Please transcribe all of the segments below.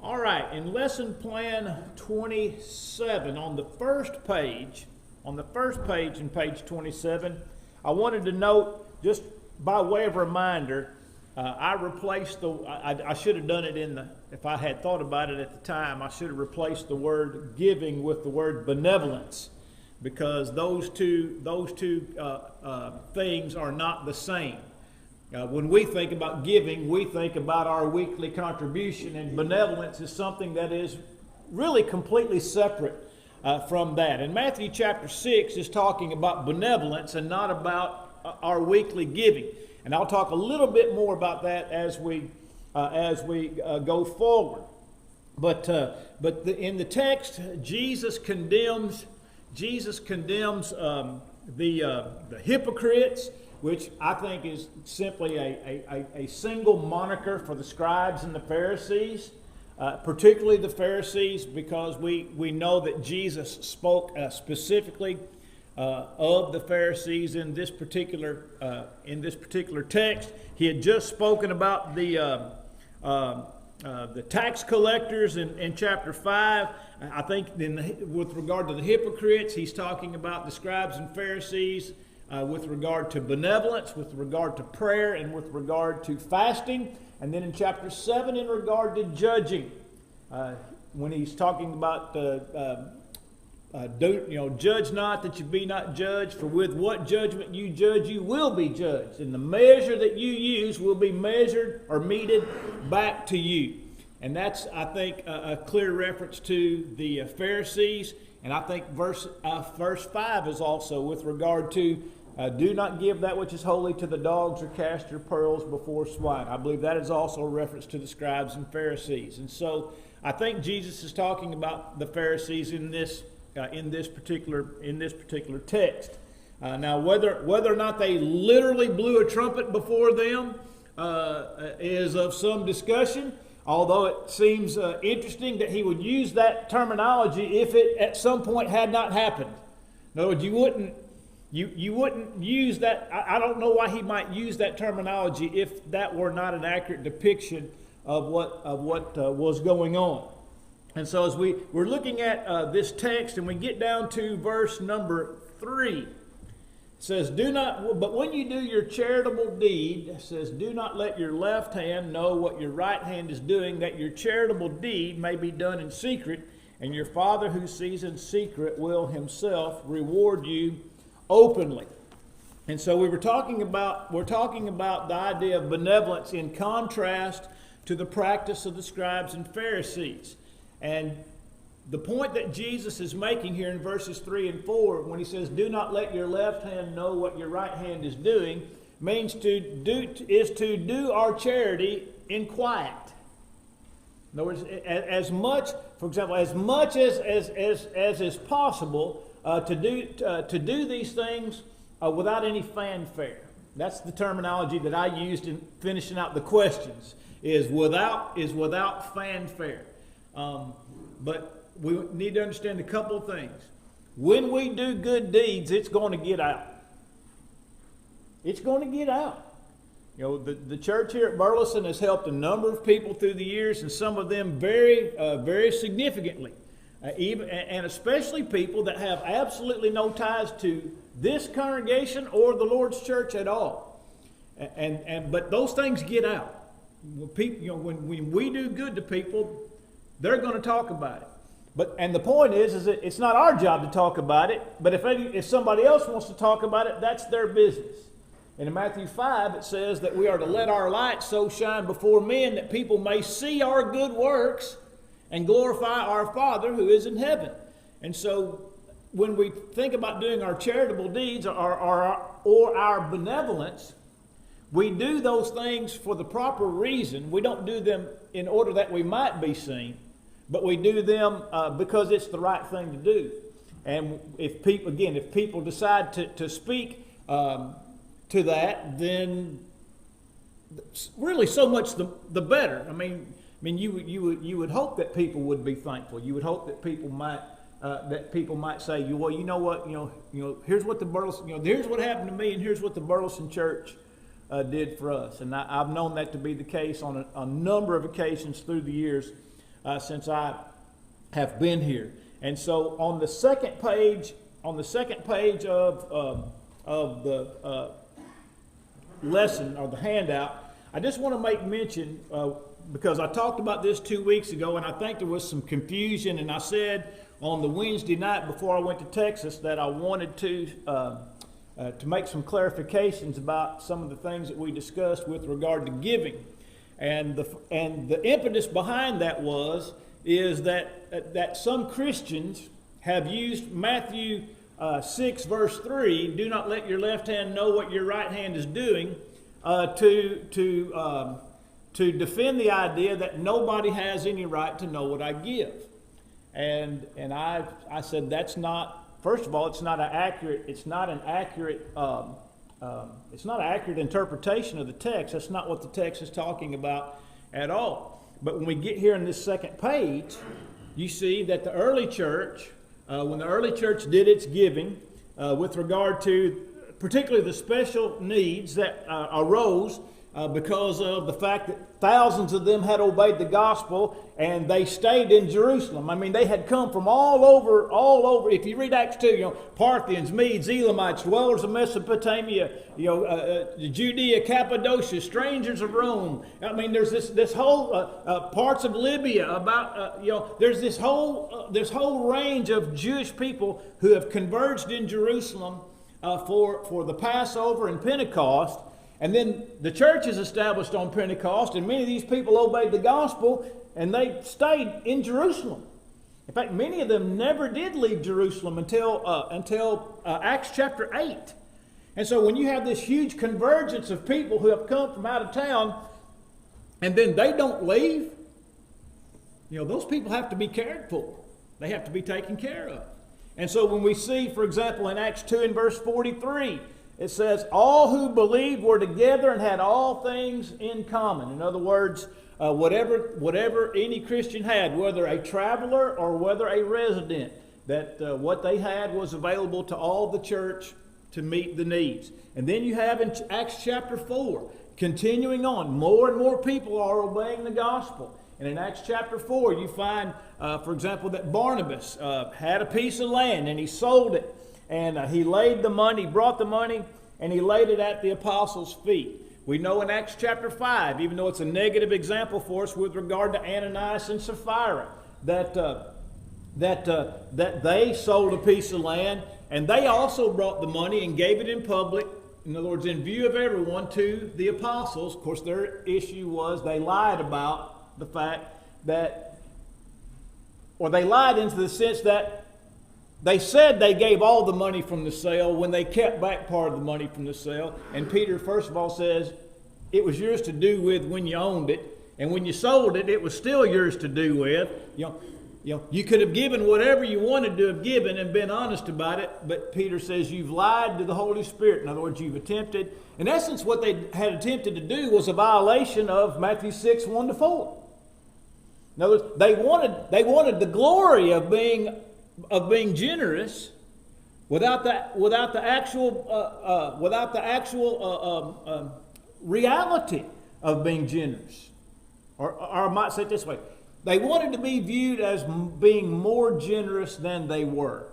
All right, in lesson plan 27, on the first page in page 27, I wanted to note, just by way of reminder, I replaced I should have done it if I had thought about it at the time, I should have replaced the word giving with the word benevolence, because those two things are not the same. When we think about giving, we think about our weekly contribution, and benevolence is something that is really completely separate from that. And Matthew chapter 6 is talking about benevolence and not about our weekly giving. And I'll talk a little bit more about that as we go forward. But in the text, Jesus condemns the hypocrites, which I think is simply a single moniker for the scribes and the Pharisees, particularly the Pharisees, because we know that Jesus spoke specifically of the Pharisees in this particular text. He had just spoken about the tax collectors in chapter 5. I think with regard to the hypocrites, he's talking about the scribes and Pharisees with regard to benevolence, with regard to prayer, and with regard to fasting. And then in chapter 7, in regard to judging, when he's talking about judge not that you be not judged, for with what judgment you judge, you will be judged, and the measure that you use will be measured or meted back to you. And that's, I think, a clear reference to the Pharisees. And I think verse 5 is also with regard to do not give that which is holy to the dogs, or cast your pearls before swine. I believe that is also a reference to the scribes and Pharisees. And so I think Jesus is talking about the Pharisees in this particular text. Now, whether or not they literally blew a trumpet before them is of some discussion. Although it seems interesting that he would use that terminology if it at some point had not happened. In other words, you wouldn't use that. I don't know why he might use that terminology if that were not an accurate depiction of what was going on. And so as we're looking at this text, and we get down to verse number 3, it says, but when you do your charitable deed, it says, do not let your left hand know what your right hand is doing, that your charitable deed may be done in secret, and your Father who sees in secret will himself reward you openly. And so we're talking about the idea of benevolence in contrast to the practice of the scribes and Pharisees. And the point that Jesus is making here in verses 3 and 4, when he says, do not let your left hand know what your right hand is doing, means to do our charity in quiet. In other words, as much as is possible, to do these things without any fanfare. That's the terminology that I used in finishing out the questions, is without fanfare. But we need to understand a couple of things. When we do good deeds, it's going to get out. It's going to get out. You know, the church here at Burleson has helped a number of people through the years, and some of them very, very significantly. And especially people that have absolutely no ties to this congregation or the Lord's church at all. But those things get out. When we do good to people, they're going to talk about it. And the point is that it's not our job to talk about it, but if somebody else wants to talk about it, that's their business. And in Matthew 5, it says that we are to let our light so shine before men that people may see our good works and glorify our Father who is in heaven. And so when we think about doing our charitable deeds or our benevolence, we do those things for the proper reason. We don't do them in order that we might be seen, but we do them because it's the right thing to do. And if people decide to speak to that, then really so much the better. I mean, you would hope that people would be thankful. You would hope that people might say, well, you know what, here's what here's what happened to me, and here's what the Burleson Church did for us. And I've known that to be the case on a number of occasions through the years since I have been here. And so on the second page of the lesson or the handout, I just want to make mention, because I talked about this 2 weeks ago, and I think there was some confusion, and I said on the Wednesday night before I went to Texas that I wanted to make some clarifications about some of the things that we discussed with regard to giving. And the impetus behind that is that some Christians have used Matthew 6 verse 3, do not let your left hand know what your right hand is doing, to defend the idea that nobody has any right to know what I give. And I said that's not, first of all, it's not an accurate interpretation of the text. That's not what the text is talking about at all. But when we get here in this second page, you see that the early church, when the early church did its giving, with regard to particularly the special needs that arose because of the fact that thousands of them had obeyed the gospel and they stayed in Jerusalem. I mean, they had come from all over. If you read Acts 2, Parthians, Medes, Elamites, dwellers of Mesopotamia, Judea, Cappadocia, strangers of Rome. I mean, there's this whole parts of Libya. There's this whole range of Jewish people who have converged in Jerusalem for the Passover and Pentecost. And then the church is established on Pentecost, and many of these people obeyed the gospel, and they stayed in Jerusalem. In fact, many of them never did leave Jerusalem until Acts chapter 8. And so when you have this huge convergence of people who have come from out of town, and then they don't leave, those people have to be cared for. They have to be taken care of. And so when we see, for example, in Acts 2 and verse 43, it says, all who believed were together and had all things in common. In other words, whatever any Christian had, whether a traveler or whether a resident, that what they had was available to all the church to meet the needs. And then you have in Acts chapter 4, continuing on, more and more people are obeying the gospel. And in Acts chapter 4, you find, for example, that Barnabas had a piece of land and he sold it. And he brought the money, and he laid it at the apostles' feet. We know in Acts chapter 5, even though it's a negative example for us with regard to Ananias and Sapphira, that they sold a piece of land, and they also brought the money and gave it in public, in other words, in view of everyone, to the apostles. Of course, their issue was they lied about the fact that, or they lied into the sense that they said they gave all the money from the sale when they kept back part of the money from the sale. And Peter, first of all, says it was yours to do with when you owned it. And when you sold it, it was still yours to do with. You could have given whatever you wanted to have given and been honest about it. But Peter says you've lied to the Holy Spirit. In other words, you've attempted. In essence, what they had attempted to do was a violation of Matthew 6, 1-4. In other words, they wanted the glory of being generous without the actual reality of being generous. Or I might say it this way. They wanted to be viewed as being more generous than they were.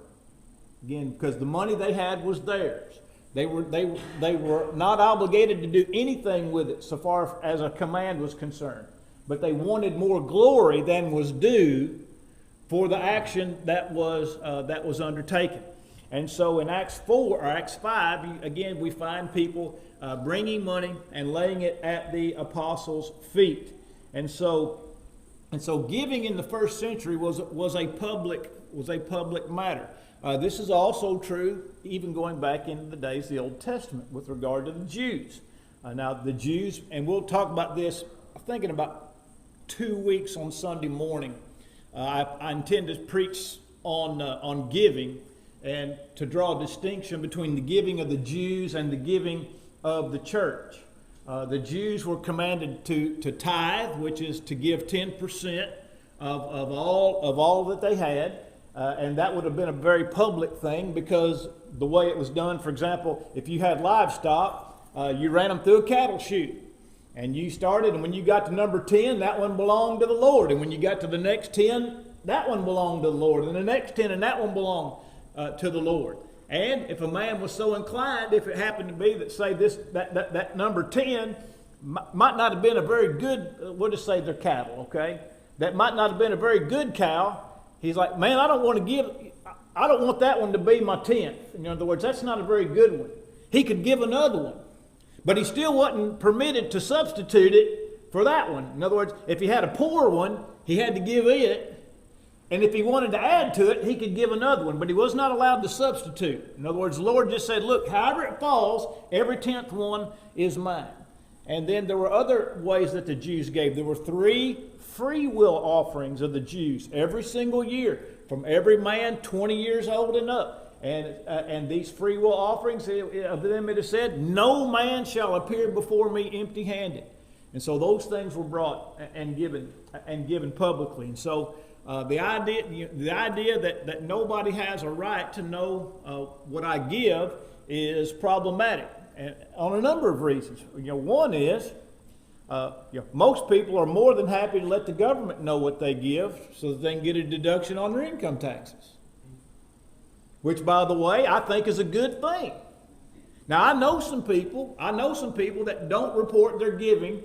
Again, because the money they had was theirs. They were not obligated to do anything with it so far as a command was concerned. But they wanted more glory than was due for the action that was undertaken. And so in Acts 4 or Acts 5, again, we find people bringing money and laying it at the apostles' feet. And so giving in the first century was a public matter. This is also true even going back into the days of the Old Testament with regard to the Jews. Now the Jews, and we'll talk about this, I'm thinking about 2 weeks on Sunday morning. I intend to preach on giving and to draw a distinction between the giving of the Jews and the giving of the church. The Jews were commanded to tithe, which is to give 10% of all that they had, and that would have been a very public thing because the way it was done, for example, if you had livestock, you ran them through a cattle chute. And you started, and when you got to number 10, that one belonged to the Lord. And when you got to the next 10, that one belonged to the Lord. And the next 10, and that one belonged to the Lord. And if a man was so inclined, if it happened to be that, say, that number 10 might not have been a very good, we'll just say they're cattle, okay? That might not have been a very good cow. He's like, man, I don't want that one to be my 10th. In other words, that's not a very good one. He could give another one. But he still wasn't permitted to substitute it for that one. In other words, if he had a poor one, he had to give it. And if he wanted to add to it, he could give another one. But he was not allowed to substitute. In other words, the Lord just said, look, however it falls, every 10th one is mine. And then there were other ways that the Jews gave. There were 3 free will offerings of the Jews every single year, from every man 20 years old and up. And these free will offerings, of them it is said, no man shall appear before me empty-handed. And so those things were brought and given publicly. And so the idea that nobody has a right to know what I give is problematic, and on a number of reasons. One is most people are more than happy to let the government know what they give so that they can get a deduction on their income taxes. Which, by the way, I think is a good thing. Now, I know some people that don't report their giving.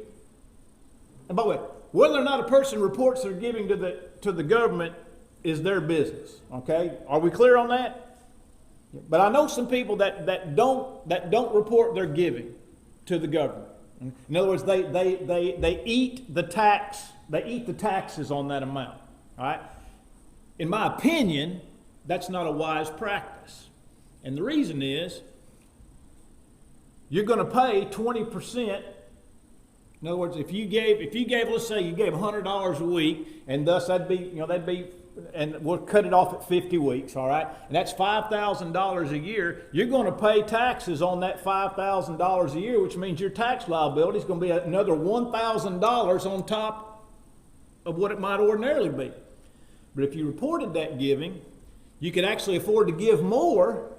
And by the way, whether or not a person reports their giving to the government is their business. Okay? Are we clear on that? But I know some people that don't report their giving to the government. In other words, they eat the taxes on that amount. All right? In my opinion, that's not a wise practice. And the reason is, you're going to pay 20%. In other words, if you gave, let's say you gave $100 a week, and thus that'd be, and we'll cut it off at 50 weeks, all right? And that's $5,000 a year. You're going to pay taxes on that $5,000 a year, which means your tax liability is going to be another $1,000 on top of what it might ordinarily be. But if you reported that giving, you could actually afford to give more.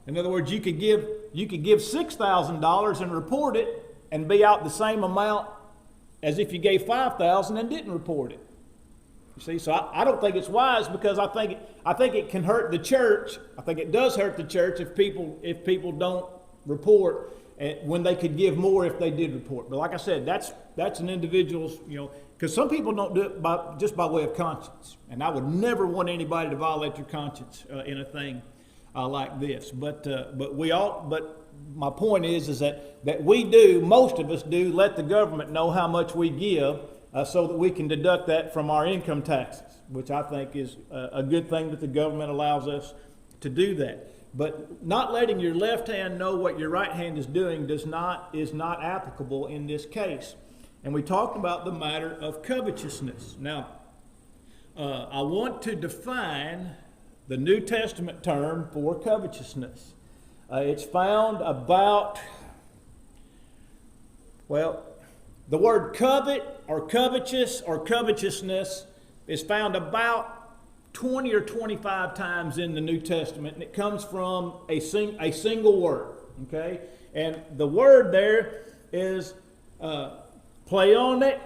In other words, you could give $6,000 and report it and be out the same amount as if you gave $5,000 and didn't report it. You see, so I don't think it's wise, because I think it can hurt the church. I think it does hurt the church if people don't report when they could give more if they did report. But like I said, that's an individual's, because some people don't do it just by way of conscience. And I would never want anybody to violate their conscience in a thing like this. But my point is that we do, most of us do, let the government know how much we give so that we can deduct that from our income taxes, which I think is a good thing that the government allows us to do that. But not letting your left hand know what your right hand is doing is not applicable in this case. And we talked about the matter of covetousness. Now, I want to define the New Testament term for covetousness. It's found about, the word covet or covetous or covetousness is found about 20 or 25 times in the New Testament, and it comes from a single word, okay? And the word there is pleonektes,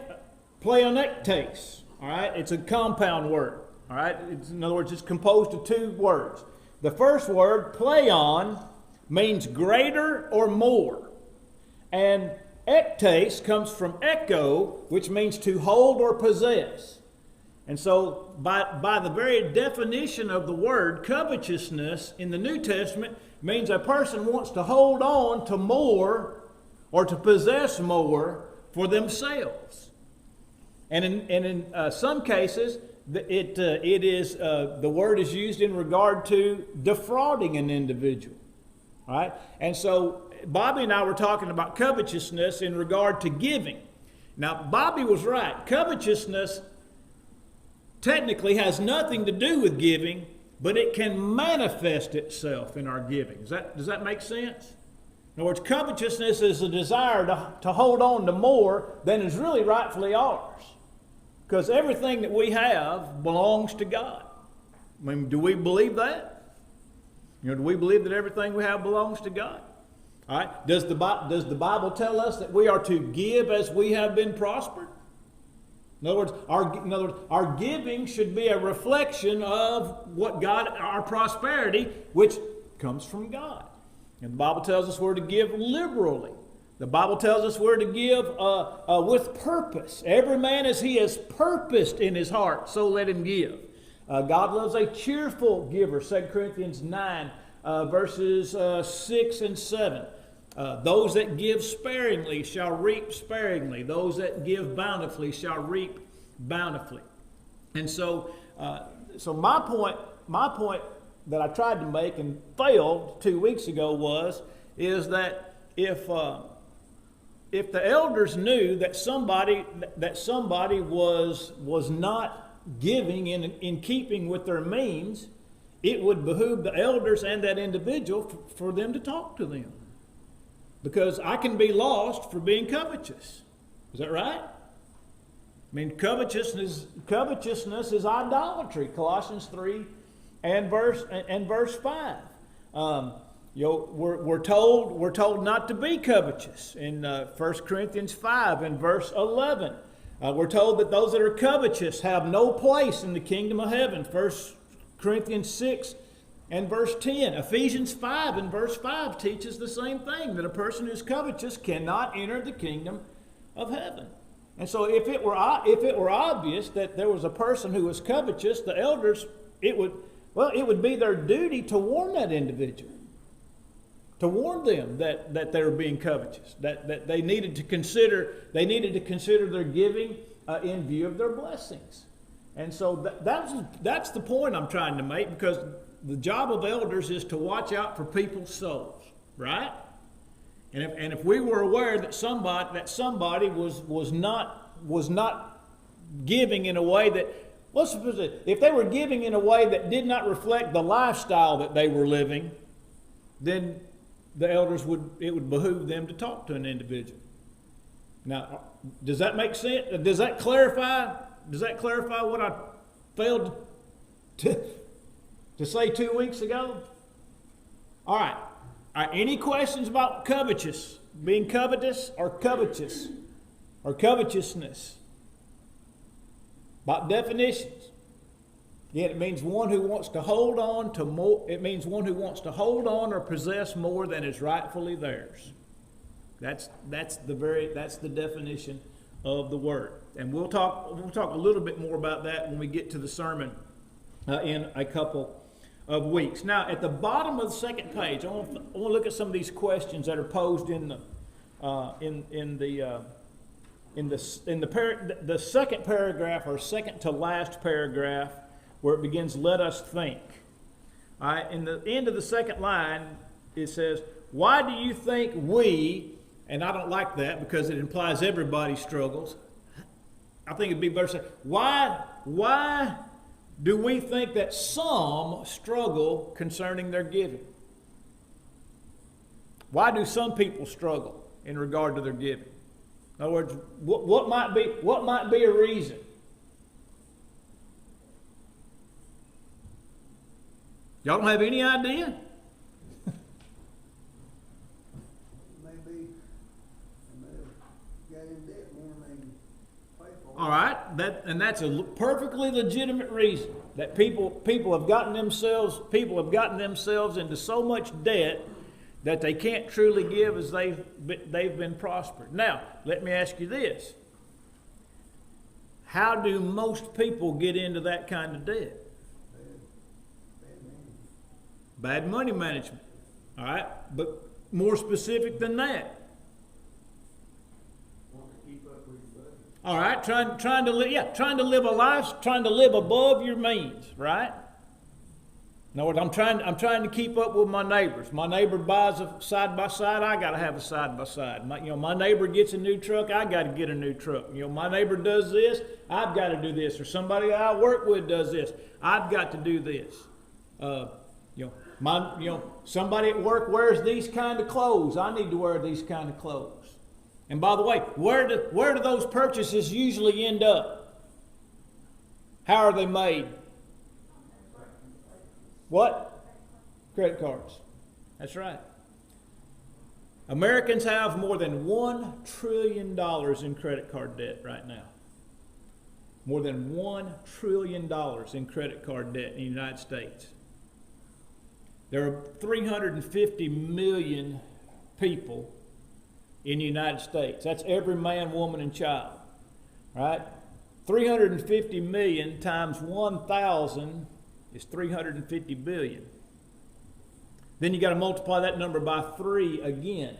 all right? It's a compound word, all right? In other words, it's composed of 2 words. The first word, pleon, means greater or more. And ektes comes from echo, which means to hold or possess. And so by the very definition of the word, covetousness in the New Testament means a person wants to hold on to more or to possess more for themselves. And in some cases, the word is used in regard to defrauding an individual. All right? And so Bobby and I were talking about covetousness in regard to giving. Now, Bobby was right. Covetousness technically has nothing to do with giving, but it can manifest itself in our giving. Does that make sense? In other words, covetousness is a desire to hold on to more than is really rightfully ours. Because everything that we have belongs to God. I mean, do we believe that? Do we believe that everything we have belongs to God? All right. Does the Bible tell us that we are to give as we have been prospered? In other words, our giving should be a reflection of what God, our prosperity, which comes from God. And the Bible tells us we're to give liberally. The Bible tells us we're to give with purpose. Every man as he has purposed in his heart, so let him give. God loves a cheerful giver. 2 Corinthians 9, verses 6 and 7. Those that give sparingly shall reap sparingly. Those that give bountifully shall reap bountifully. And so, my point that I tried to make and failed 2 weeks ago is that if the elders knew that somebody was not giving in keeping with their means, it would behoove the elders and that individual for them to talk to them. Because I can be lost for being covetous. Is that right? I mean, covetousness is idolatry. Colossians 3 and verse 5. We're told not to be covetous in 1 Corinthians 5 and verse 11. We're told that those that are covetous have no place in the kingdom of heaven. 1 Corinthians 6 and verse 10. Ephesians 5 and verse 5 teaches the same thing, that a person who's covetous cannot enter the kingdom of heaven. And so if it were obvious that there was a person who was covetous, the elders, it would be their duty to warn that individual, to warn them that they were being covetous, that they needed to consider their giving in view of their blessings. And so that's the point I'm trying to make, because the job of elders is to watch out for people's souls, right? And if we were aware that somebody was not giving in a way that, let's suppose if they were giving in a way that did not reflect the lifestyle that they were living, then the elders it would behoove them to talk to an individual. Now, does that make sense? Does that clarify what I failed to say 2 weeks ago? All right. Any questions about covetous, being covetous or covetous or covetousness? About definitions. Yet it means one who wants to hold on to more. It means one who wants to hold on or possess more than is rightfully theirs. That's the definition of the word. And we'll talk a little bit more about that when we get to the sermon in a couple of weeks. Now, at the bottom of the second page, I want to look at some of these questions that are posed in the second paragraph, or second to last paragraph, where it begins, "Let us think." All right, in the end of the second line, it says, "Why do you think we," and I don't like that because it implies everybody struggles. I think it'd be better to say, why do we think that some struggle concerning their giving? Why do some people struggle in regard to their giving? In other words, what might be a reason? Y'all don't have any idea? Maybe got in debt more than they pay for. All right, that's a perfectly legitimate reason, that people have gotten themselves into so much debt that they can't truly give as they've been prospered. Now, let me ask you this: how do most people get into that kind of debt? Bad money management. All right, but more specific than that. All right, trying to live a life, trying to live above your means, right? In other words, I'm trying to keep up with my neighbors. My neighbor buys a side by side, I got to have a side by side. My neighbor gets a new truck, I got to get a new truck. My neighbor does this, I've got to do this. Or somebody that I work with does this, I've got to do this. Somebody at work wears these kind of clothes, I need to wear these kind of clothes. And by the way, where do those purchases usually end up? How are they made? What? Credit cards. That's right. Americans have more than $1 trillion in credit card debt right now. More than $1 trillion in credit card debt in the United States. There are 350 million people in the United States. That's every man, woman, and child. Right? 350 million times 1,000 is 350 billion. Then you got to multiply that number by 3 again.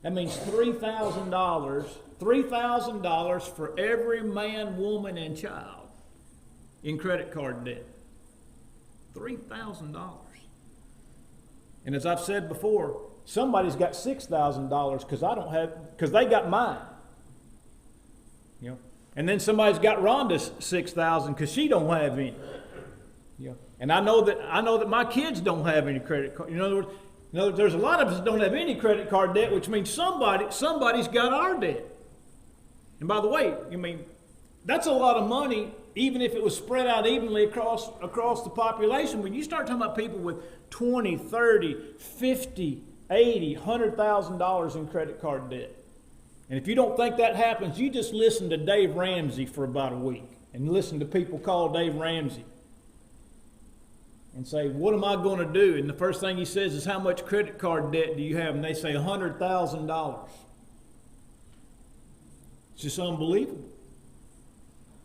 That means $3,000 for every man, woman, and child in credit card debt. $3,000. And as I've said before, somebody's got $6,000 because they got mine. You know, and then somebody's got Rhonda's $6,000 because she don't have any. You know, and I know that my kids don't have any credit card. In other words, there's a lot of us that don't have any credit card debt, which means somebody's got our debt. And by the way, that's a lot of money, even if it was spread out evenly across the population. When you start talking about people with $20, $30, $50, $80, $100,000 in credit card debt. And if you don't think that happens, you just listen to Dave Ramsey for about a week and listen to people call Dave Ramsey and say, what am I going to do? And the first thing he says is, how much credit card debt do you have? And they say $100,000. It's just unbelievable.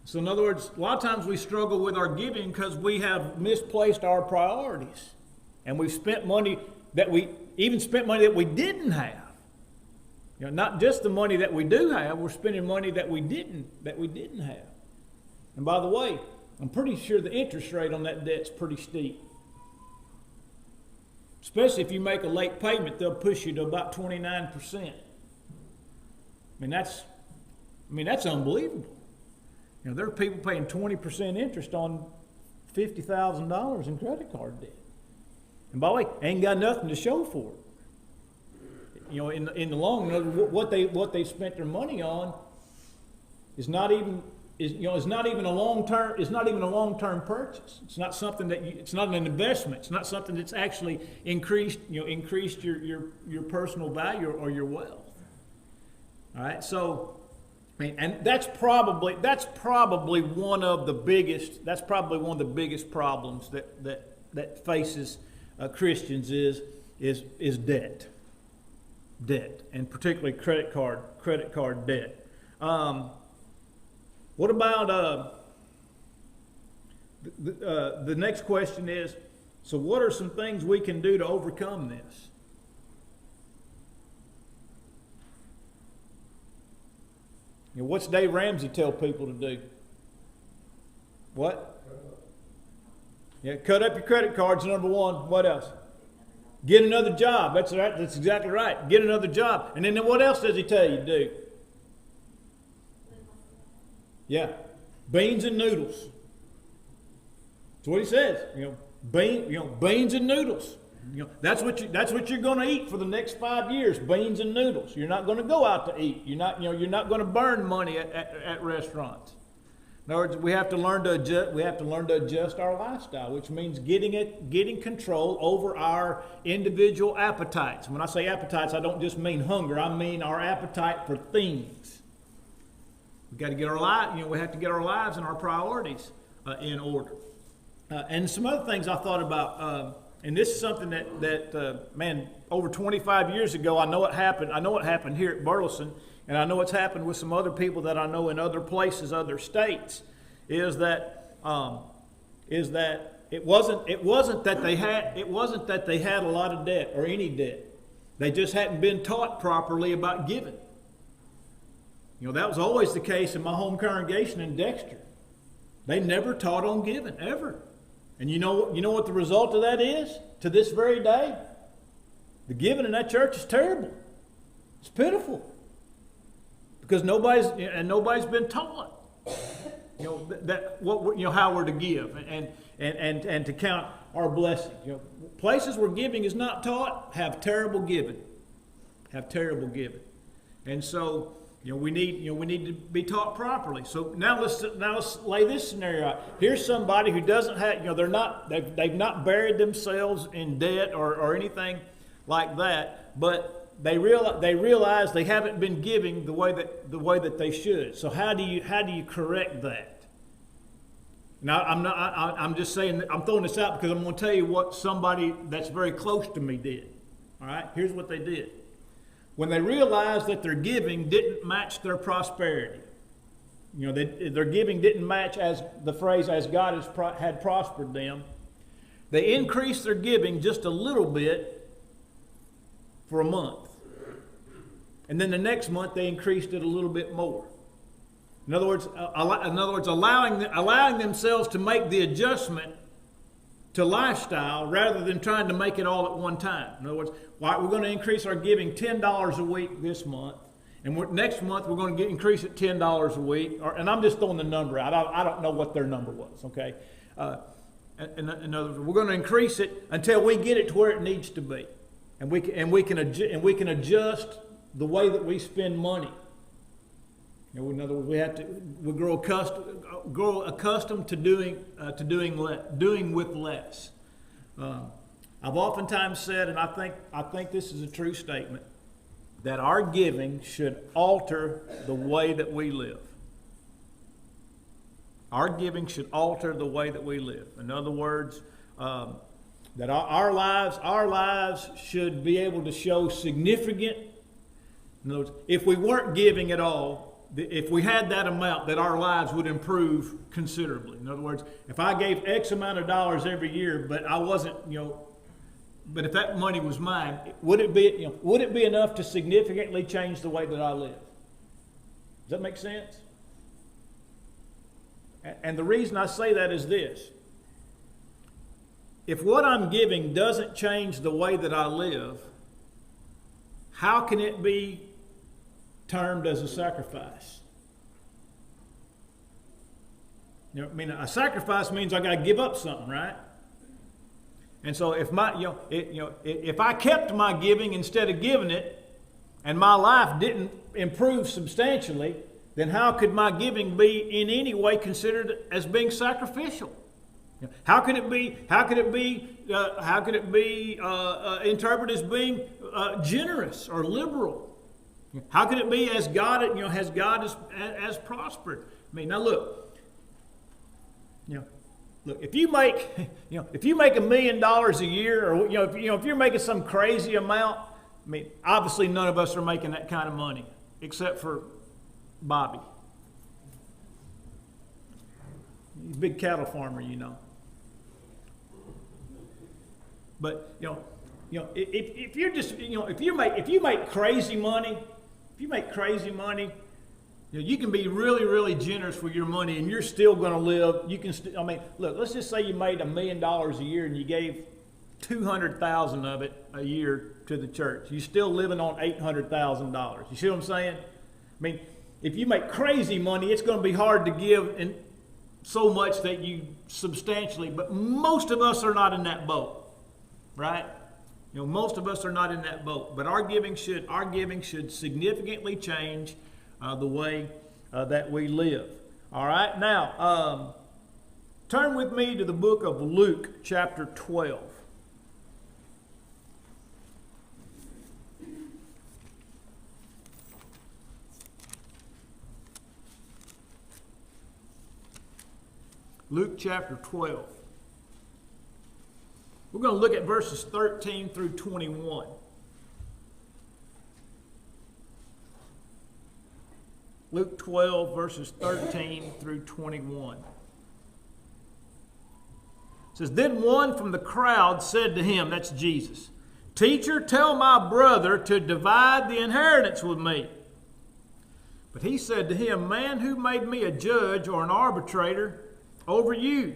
So in other words, a lot of times we struggle with our giving because we have misplaced our priorities. And we've spent money that we didn't have. You know, not just the money that we do have, we're spending money that we didn't have. And by the way, I'm pretty sure the interest rate on that debt's pretty steep. Especially if you make a late payment, they'll push you to about 29%. That's unbelievable. You know, there are people paying 20% interest on $50,000 in credit card debt. And by the way, ain't got nothing to show for it. You know, in the long run, what they spent their money on is not even a long-term purchase. It's not something it's not an investment. It's not something that's actually increased your personal value or your wealth. All right, so and that's probably one of the biggest problems that faces Christians is debt, and particularly credit card debt. What about the next question is, so what are some things we can do to overcome this? You know, what's Dave Ramsey tell people to do? What? Yeah, cut up your credit cards, number one. What else? Get another job. That's right. That's exactly right. Get another job. And then what else does he tell you to do? Yeah, beans and noodles. That's what he says. Beans and noodles. That's what you're going to eat for the next 5 years. Beans and noodles. You're not going to go out to eat. You're not going to burn money at restaurants. In other words, we have to learn to adjust our lifestyle, which means getting control over our individual appetites. When I say appetites, I don't just mean hunger. I mean our appetite for things. We got to get our we have to get our lives and our priorities in order. And some other things I thought about. And this is something that over 25 years ago, I know it happened. I know it happened here at Burleson, and I know it's happened with some other people that I know in other places, other states. Is that it wasn't that they had a lot of debt or any debt. They just hadn't been taught properly about giving. That was always the case in my home congregation in Dexter. They never taught on giving ever. And you know what the result of that is to this very day? The giving in that church is terrible. It's pitiful. Because nobody's been taught how we're to give and to count our blessings. Places where giving is not taught have terrible giving. And so we need to be taught properly. So now let's lay this scenario out. Here's somebody who doesn't have, they've not buried themselves in debt or anything like that, but they realize they haven't been giving the way that they should. So how do you correct that? Now I'm just saying, I'm throwing this out because I'm going to tell you what somebody that's very close to me did. All right, here's what they did. When they realized that their giving didn't match their prosperity, their giving didn't match, as the phrase, as God had prospered them, they increased their giving just a little bit for a month. And then the next month they increased it a little bit more. In other words, allowing themselves to make the adjustment to lifestyle rather than trying to make it all at one time. In other words, we're going to increase our giving $10 a week this month, and next month we're going to increase it $10 a week. And I'm just throwing the number out. I don't know what their number was. Okay. In other words, we're going to increase it until we get it to where it needs to be, and we can adjust the way that we spend money. In other words, we grow accustomed to doing with less. I've oftentimes said, and I think this is a true statement, that our giving should alter the way that we live. Our giving should alter the way that we live. In other words, that our lives should be able to show significant. In other words, if we weren't giving at all, if we had that amount, that our lives would improve considerably. In other words, if I gave X amount of dollars every year, but I wasn't, but if that money was mine, would it be enough to significantly change the way that I live? Does that make sense? And the reason I say that is this. If what I'm giving doesn't change the way that I live, how can it be termed as a sacrifice? A sacrifice means I got to give up something, right? And so if if I kept my giving instead of giving it, and my life didn't improve substantially, then how could my giving be in any way considered as being sacrificial? How could it be interpreted as being generous or liberal? How could it be as God has prospered? Now look. Look, if you make $1 million a year, or if you're making some crazy amount, obviously none of us are making that kind of money, except for Bobby. He's a big cattle farmer, But if you're just if you make crazy money, you can be really, really generous with your money, and you're still going to live. You can. Look. Let's just say you made $1 million a year, and you gave $200,000 of it a year to the church. You're still living on $800,000. You see what I'm saying? If you make crazy money, it's going to be hard to give in so much that you substantially. But most of us are not in that boat, right? Most of us are not in that boat. But our giving should significantly change the way that we live. All right, now turn with me to the book of Luke, chapter 12. Luke chapter 12. We're going to look at verses 13 through 21. Luke 12, verses 13 through 21. It says, Then one from the crowd said to him, that's Jesus, Teacher, tell my brother to divide the inheritance with me. But he said to him, Man, who made me a judge or an arbitrator over you?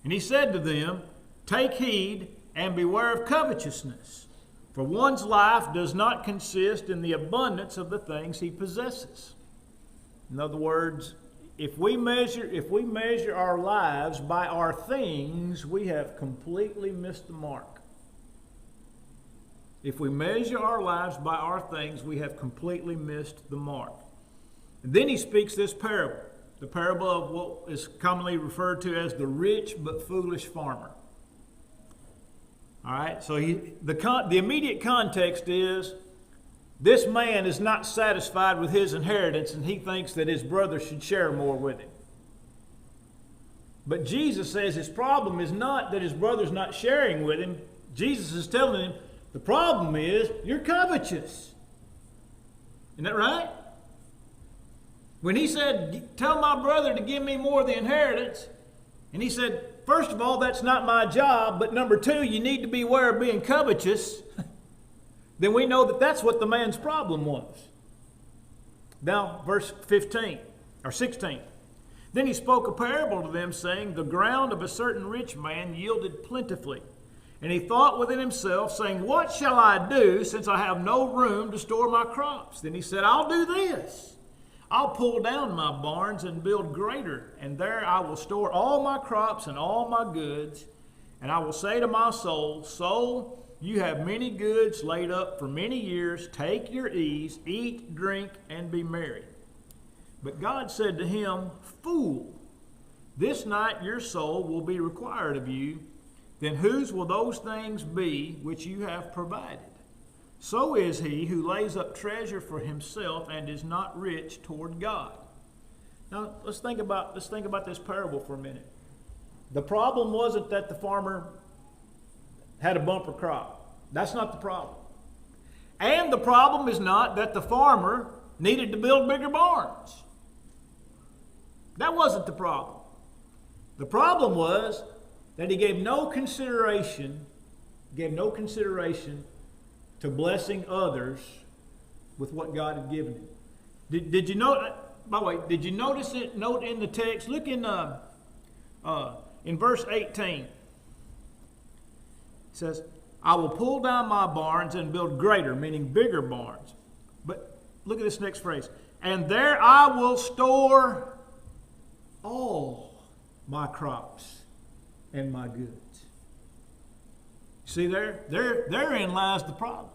And he said to them, Take heed and beware of covetousness, for one's life does not consist in the abundance of the things he possesses. In other words, if we measure our lives by our things, we have completely missed the mark. If we measure our lives by our things, we have completely missed the mark. And then he speaks this parable, the parable of what is commonly referred to as the rich but foolish farmer. All right, so the immediate context is this man is not satisfied with his inheritance, and he thinks that his brother should share more with him. But Jesus says his problem is not that his brother's not sharing with him. Jesus is telling him, the problem is you're covetous. Isn't that right? When he said, tell my brother to give me more of the inheritance, and he said, first of all, that's not my job, but number two, you need to be aware of being covetous, then we know that that's what the man's problem was. Now, verse 15, or 16. Then he spoke a parable to them, saying, the ground of a certain rich man yielded plentifully. And he thought within himself, saying, what shall I do, since I have no room to store my crops? Then he said, I'll do this. I'll pull down my barns and build greater, and there I will store all my crops and all my goods. And I will say to my soul, soul, you have many goods laid up for many years. Take your ease, eat, drink, and be merry. But God said to him, fool, this night your soul will be required of you. Then whose will those things be which you have provided? So is he who lays up treasure for himself and is not rich toward God. Now let's think about this parable for a minute. The problem wasn't that the farmer had a bumper crop. That's not the problem. And the problem is not that the farmer needed to build bigger barns. That wasn't the problem. The problem was that he gave no consideration to blessing others with what God had given him. Did you know? By the way, did you notice it? Note in the text. Look in verse 18. It says, "I will pull down my barns and build greater," meaning bigger barns. But look at this next phrase. "And there I will store all my crops and my goods." See there? Therein lies the problem.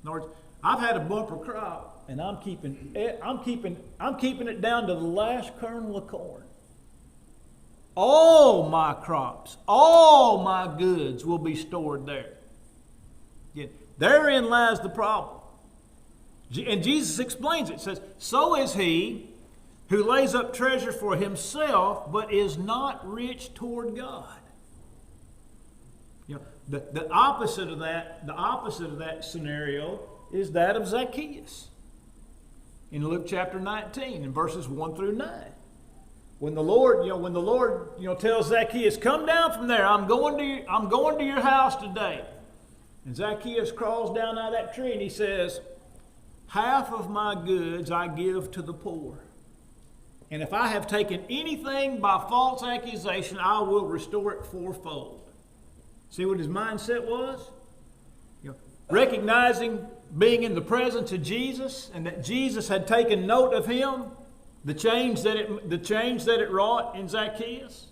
In other words, I've had a bumper crop, and I'm keeping it down to the last kernel of corn. All my crops, all my goods will be stored there. Again, therein lies the problem. And Jesus explains it. It says, "So is he who lays up treasure for himself, but is not rich toward God." You know, the opposite of that scenario is that of Zacchaeus. In Luke chapter 19, in verses 1 through 9. When the Lord tells Zacchaeus, "Come down from there. I'm going to your house today." And Zacchaeus crawls down out of that tree and he says, "Half of my goods I give to the poor. And if I have taken anything by false accusation, I will restore it fourfold." See what his mindset was? Recognizing being in the presence of Jesus and that Jesus had taken note of him, the change that it wrought in Zacchaeus.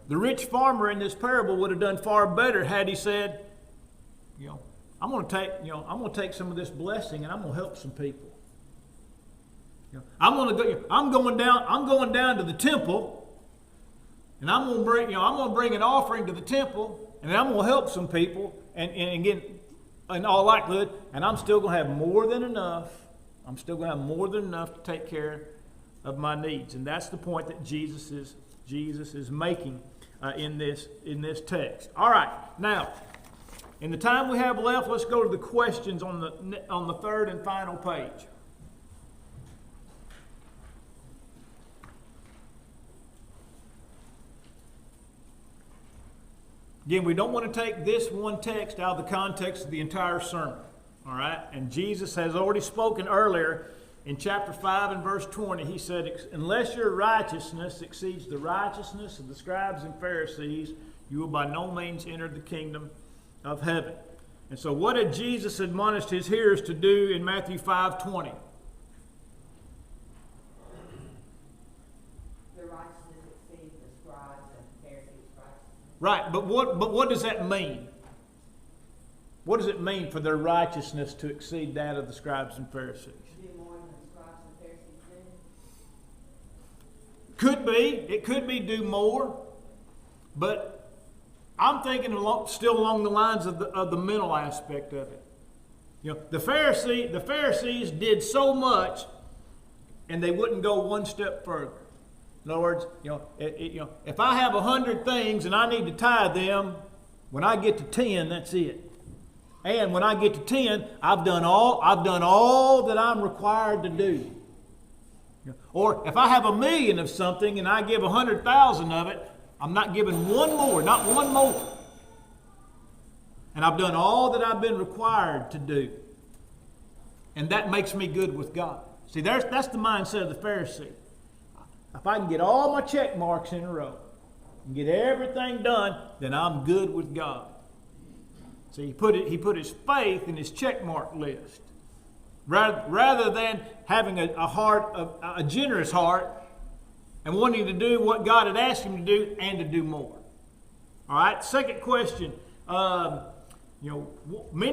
The rich farmer in this parable would have done far better had he said, I'm going to take some of this blessing and I'm going to help some people. I'm going down to the temple, and I'm going to bring an offering to the temple, and then I'm going to help some people, and again, in all likelihood, and I'm still going to have more than enough. I'm still going to have more than enough to take care of my needs, and that's the point that Jesus is making in this text. All right, now, in the time we have left, let's go to the questions on the third and final page. Again, we don't want to take this one text out of the context of the entire sermon. All right? And Jesus has already spoken earlier in chapter 5 and verse 20. He said, "Unless your righteousness exceeds the righteousness of the scribes and Pharisees, you will by no means enter the kingdom of heaven." And so what had Jesus admonished his hearers to do in Matthew 5:20? Right, but what does that mean? What does it mean for their righteousness to exceed that of the scribes and Pharisees? Do more than the scribes and Pharisees did? Could be. It could be do more. But I'm thinking still along the lines of the mental aspect of it. The Pharisees did so much, and they wouldn't go one step further. In other words, if I have 100 things and I need to tithe them, when I get to 10, that's it. And when I get to 10, I've done all that I'm required to do. Or if I have 1,000,000 of something and I give 100,000 of it, I'm not giving one more, not one more. And I've done all that I've been required to do. And that makes me good with God. See, that's the mindset of the Pharisee. If I can get all my check marks in a row and get everything done, then I'm good with God. See, he put his faith in his check mark list. Rather than having a generous heart and wanting to do what God had asked him to do and to do more. All right, second question. Many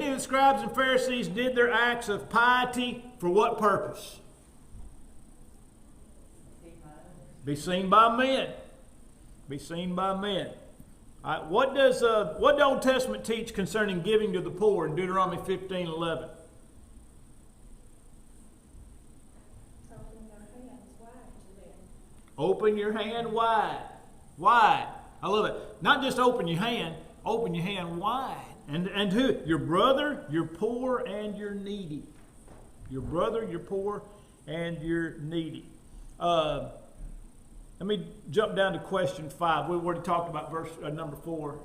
of the scribes and Pharisees did their acts of piety for what purpose? Be seen by men. Be seen by men. All right, what does the Old Testament teach concerning giving to the poor in Deuteronomy 15:11? Open your hand wide. Wide. I love it. Not just open your hand wide. And who? Your brother, your poor, and your needy. Your brother, your poor, and your needy. Let me jump down to question 5. We've already talked about verse number 4.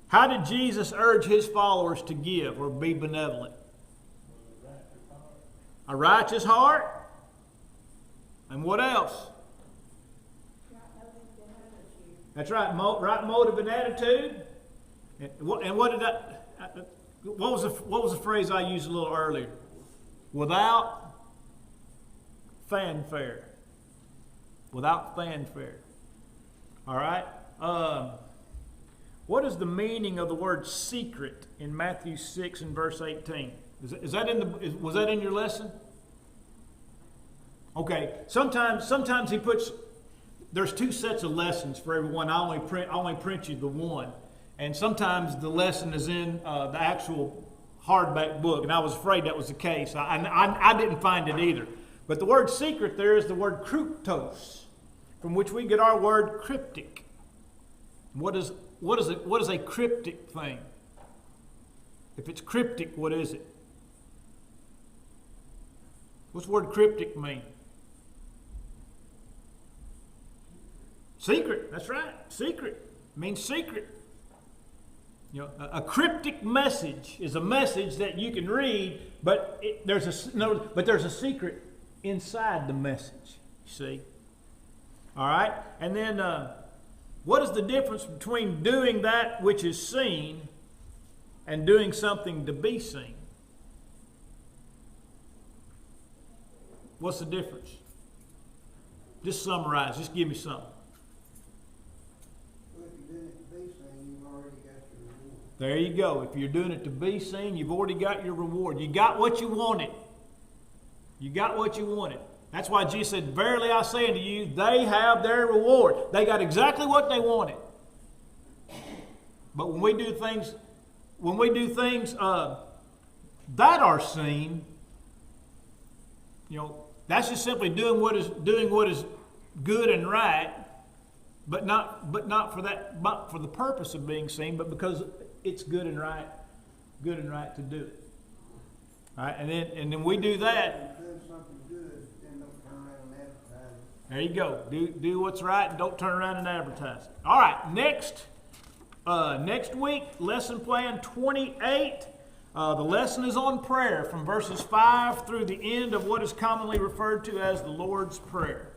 How did Jesus urge his followers to give or be benevolent? A righteous heart. And what else? That's right. Right motive and attitude. And what did what was the phrase I used a little earlier? Without fanfare. Without fanfare. All right. What is the meaning of the word secret in Matthew 6 and verse 18? Was that in your lesson? Okay. Sometimes he puts. There's 2 sets of lessons for everyone. I only print you the one. And sometimes the lesson is in the actual hardback book. And I was afraid that was the case. I didn't find it either. But the word secret there is the word kryptos, from which we get our word cryptic. What is a cryptic thing? If it's cryptic, what is it? What's the word cryptic mean? Secret. That's right. Secret means secret. A cryptic message is a message that you can read, but there's a secret inside the message. You see. All right. And then, what is the difference between doing that which is seen and doing something to be seen? What's the difference? Just summarize. Just give me something. There you go. If you're doing it to be seen, you've already got your reward. You got what you wanted. You got what you wanted. That's why Jesus said, "Verily I say unto you, they have their reward." They got exactly what they wanted. But when we do things that are seen, that's just simply doing what is good and right, but not for the purpose of being seen, but because it's good and right to do it. All right, and then we do that. There you go. Do what's right and don't turn around and advertise it. All right, next week, lesson plan 28. The lesson is on prayer from verses 5 through the end of what is commonly referred to as the Lord's Prayer.